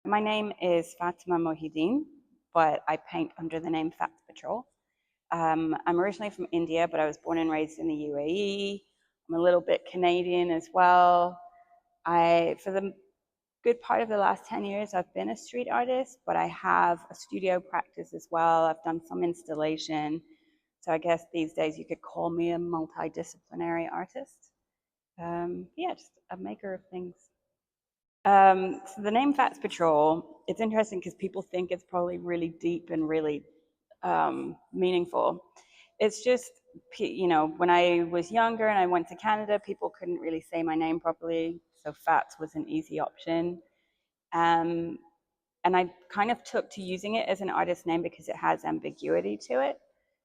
My name is Fathima Mohiuddin, but I paint under the name Fatspatrol. I'm originally from India, but I was born and raised in the UAE. I'm a little bit Canadian as well. For the good part of the last 10 years, I've been a street artist, but I have a studio practice as well. I've done some installation. So I guess these days you could call me a multidisciplinary artist. Yeah, just a maker of things. So the name Fatspatrol, it's interesting because people think it's probably really deep and really meaningful. It's just, when I was younger and I went to Canada, people couldn't really say my name properly, so Fats was an easy option. And I kind of took to using it as an artist name because it has ambiguity to it.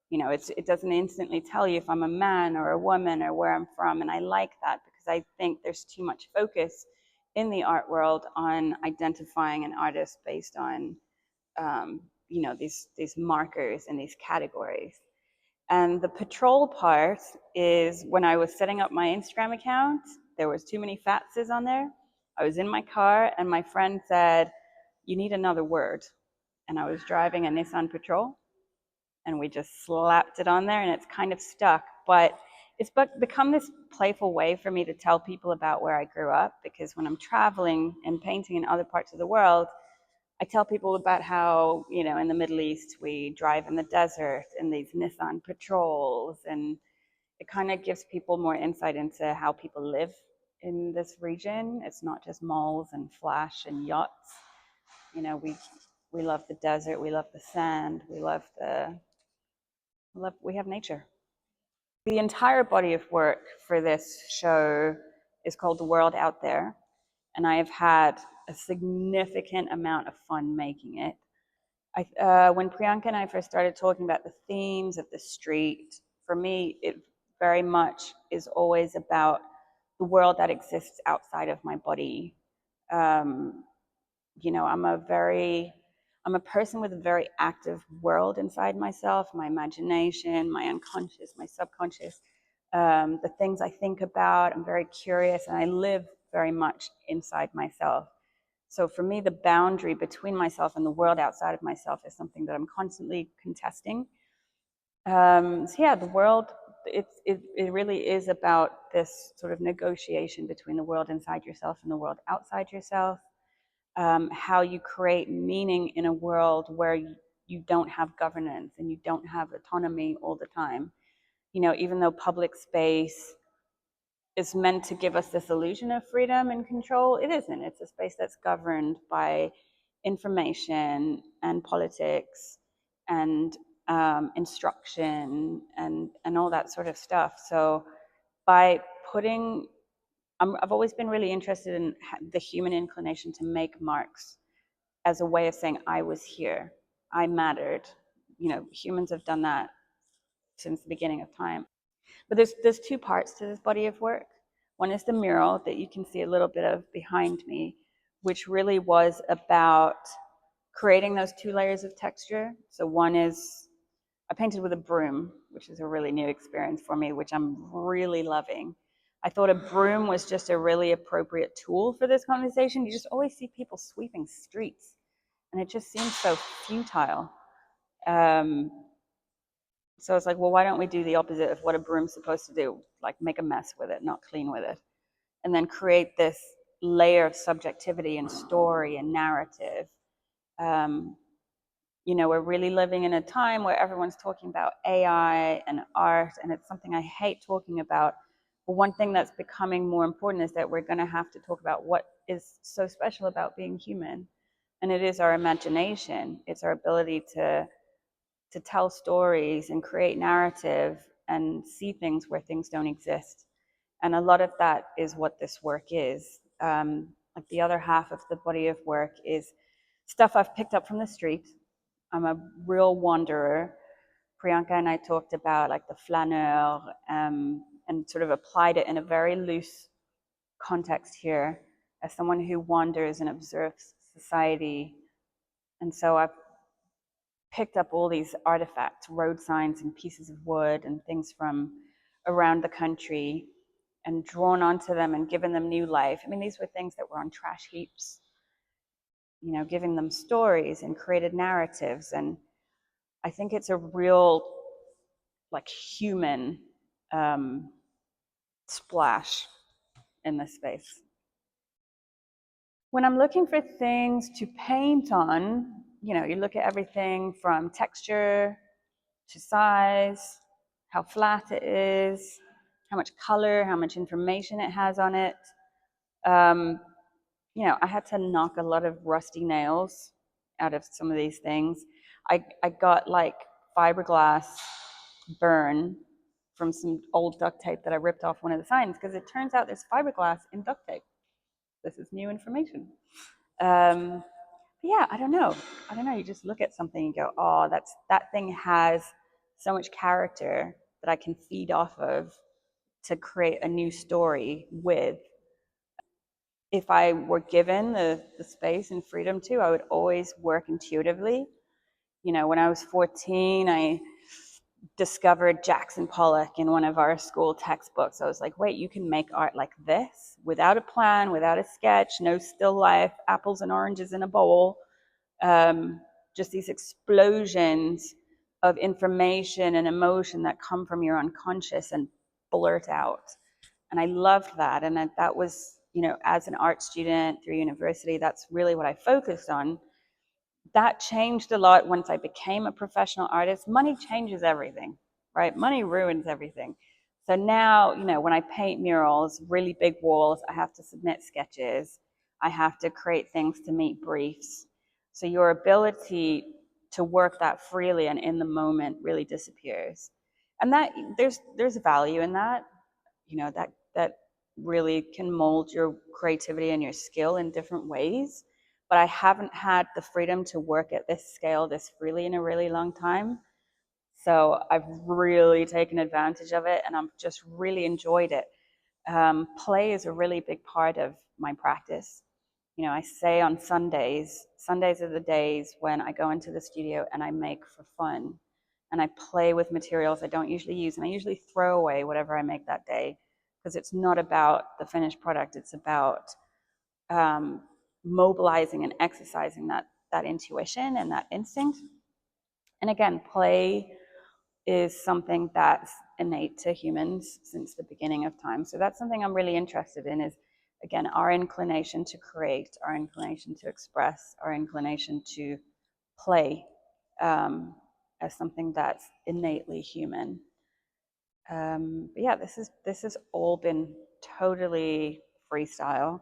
It doesn't instantly tell you if I'm a man or a woman or where I'm from, and I like that because I think there's too much focus in the art world on identifying an artist based on these markers and these categories. And the patrol part is when I was setting up my Instagram account, there was too many fatses on there. I was in my car and my friend said, "You need another word." And I was driving a Nissan Patrol and we just slapped it on there and it's kind of stuck. But it's become this playful way for me to tell people about where I grew up, because when I'm traveling and painting in other parts of the world, I tell people about how, in the Middle East, we drive in the desert in these Nissan Patrols, and it kind of gives people more insight into how people live in this region. It's not just malls and flash and yachts. We love the desert, we love the sand, we have nature. The entire body of work for this show is called The World Out There, and I have had a significant amount of fun making it. When Priyanka and I first started talking about the themes of the street, for me, it very much is always about the world that exists outside of my body. I'm a person with a very active world inside myself, my imagination, my unconscious, my subconscious, the things I think about. I'm very curious and I live very much inside myself. So for me, the boundary between myself and the world outside of myself is something that I'm constantly contesting. So yeah, the world, it really is about this sort of negotiation between the world inside yourself and the world outside yourself. How you create meaning in a world where you don't have governance and you don't have autonomy all the time. Even though public space is meant to give us this illusion of freedom and control, it isn't. It's a space that's governed by information and politics and instruction and all that sort of stuff. So by putting I've always been really interested in the human inclination to make marks as a way of saying, I was here, I mattered. Humans have done that since the beginning of time. But there's two parts to this body of work. One is the mural that you can see a little bit of behind me, which really was about creating those two layers of texture. So one is, I painted with a broom, which is a really new experience for me, which I'm really loving. I thought a broom was just a really appropriate tool for this conversation. You just always see people sweeping streets, and it just seems so futile. So it's like, well, why don't we do the opposite of what a broom's supposed to do? Like make a mess with it, not clean with it. And then create this layer of subjectivity and story and narrative. We're really living in a time where everyone's talking about AI and art, and it's something I hate talking about. But one thing that's becoming more important is that we're going to have to talk about what is so special about being human. And it is our imagination. It's our ability to tell stories and create narrative and see things where things don't exist. And a lot of that is what this work is. Like the other half of the body of work is stuff I've picked up from the street. I'm a real wanderer. Priyanka and I talked about like the flaneur, and sort of applied it in a very loose context here as someone who wanders and observes society. And so I've picked up all these artifacts, road signs and pieces of wood and things from around the country, and drawn onto them and given them new life. I mean, these were things that were on trash heaps. giving them stories and created narratives. And I think it's a real like human splash in this space. When I'm looking for things to paint on, you look at everything from texture to size, how flat it is, how much color, how much information it has on it. I had to knock a lot of rusty nails out of some of these things. I got like fiberglass burn from some old duct tape that I ripped off one of the signs, because it turns out there's fiberglass in duct tape. This is new information. Yeah, I don't know. You just look at something and go, oh, that thing has so much character that I can feed off of to create a new story with. If I were given the space and freedom to, I would always work intuitively. When I was 14, I discovered Jackson Pollock in one of our school textbooks. I was like, wait, you can make art like this without a plan, without a sketch, no still life, apples and oranges in a bowl. Just these explosions of information and emotion that come from your unconscious and blurt out. And I loved that. And that was, as an art student through university, that's really what I focused on. That changed a lot once I became a professional artist. Money changes everything, right? Money ruins everything. So now, when I paint murals, really big walls, I have to submit sketches. I have to create things to meet briefs. So your ability to work that freely and in the moment really disappears. And that there's value in that. That really can mold your creativity and your skill in different ways. But I haven't had the freedom to work at this scale this freely in a really long time. So I've really taken advantage of it, and I've just really enjoyed it. Play is a really big part of my practice. I say on Sundays are the days when I go into the studio and I make for fun. And I play with materials I don't usually use. And I usually throw away whatever I make that day, because it's not about the finished product. It's about mobilizing and exercising that intuition and that instinct. And again, play is something that's innate to humans since the beginning of time. So that's something I'm really interested in, is, again, our inclination to create, our inclination to express, our inclination to play as something that's innately human. But yeah, this has all been totally freestyle.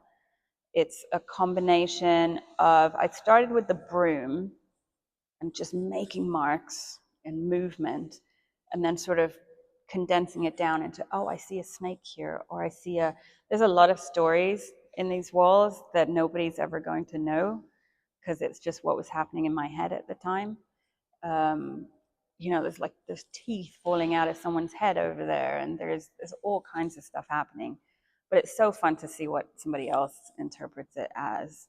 It's a combination of, I started with the broom and just making marks and movement, and then sort of condensing it down into, oh, I see a snake here, or there's a lot of stories in these walls that nobody's ever going to know, because it's just what was happening in my head at the time. There's teeth falling out of someone's head over there, and there's all kinds of stuff happening. But it's so fun to see what somebody else interprets it as.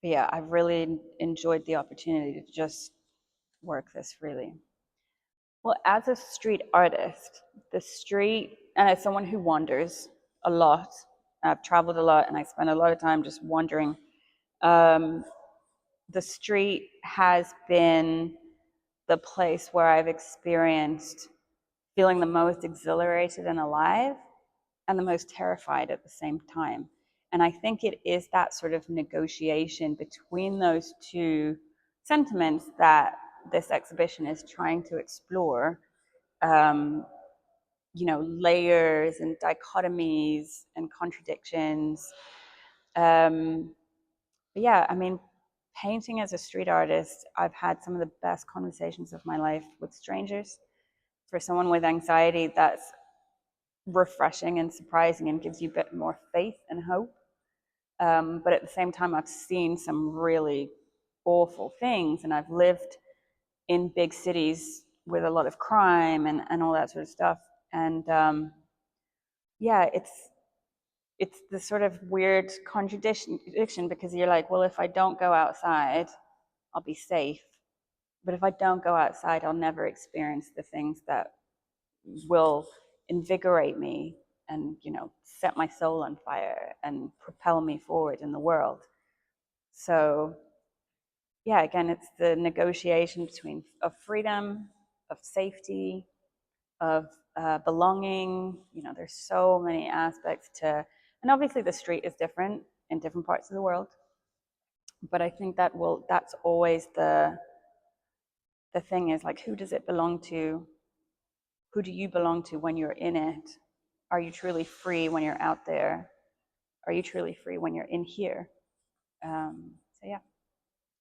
But yeah, I've really enjoyed the opportunity to just work this freely. Well, as a street artist, the street, and as someone who wanders a lot, I've traveled a lot and I spend a lot of time just wandering, the street has been the place where I've experienced feeling the most exhilarated and alive, and the most terrified at the same time. And I think it is that sort of negotiation between those two sentiments that this exhibition is trying to explore. Layers and dichotomies and contradictions. But yeah, I mean, painting as a street artist, I've had some of the best conversations of my life with strangers. For someone with anxiety, that's refreshing and surprising and gives you a bit more faith and hope. But at the same time, I've seen some really awful things, and I've lived in big cities with a lot of crime and all that sort of stuff. And yeah, it's the sort of weird contradiction, because you're like, well, if I don't go outside, I'll be safe. But if I don't go outside, I'll never experience the things that will invigorate me and, set my soul on fire and propel me forward in the world. So yeah, again, it's the negotiation between of freedom, of safety, of belonging. You know, there's so many aspects to, and obviously the street is different in different parts of the world. But I think that's always the thing is like, who does it belong to? Who do you belong to when you're in it? Are you truly free when you're out there? Are you truly free when you're in here? So yeah.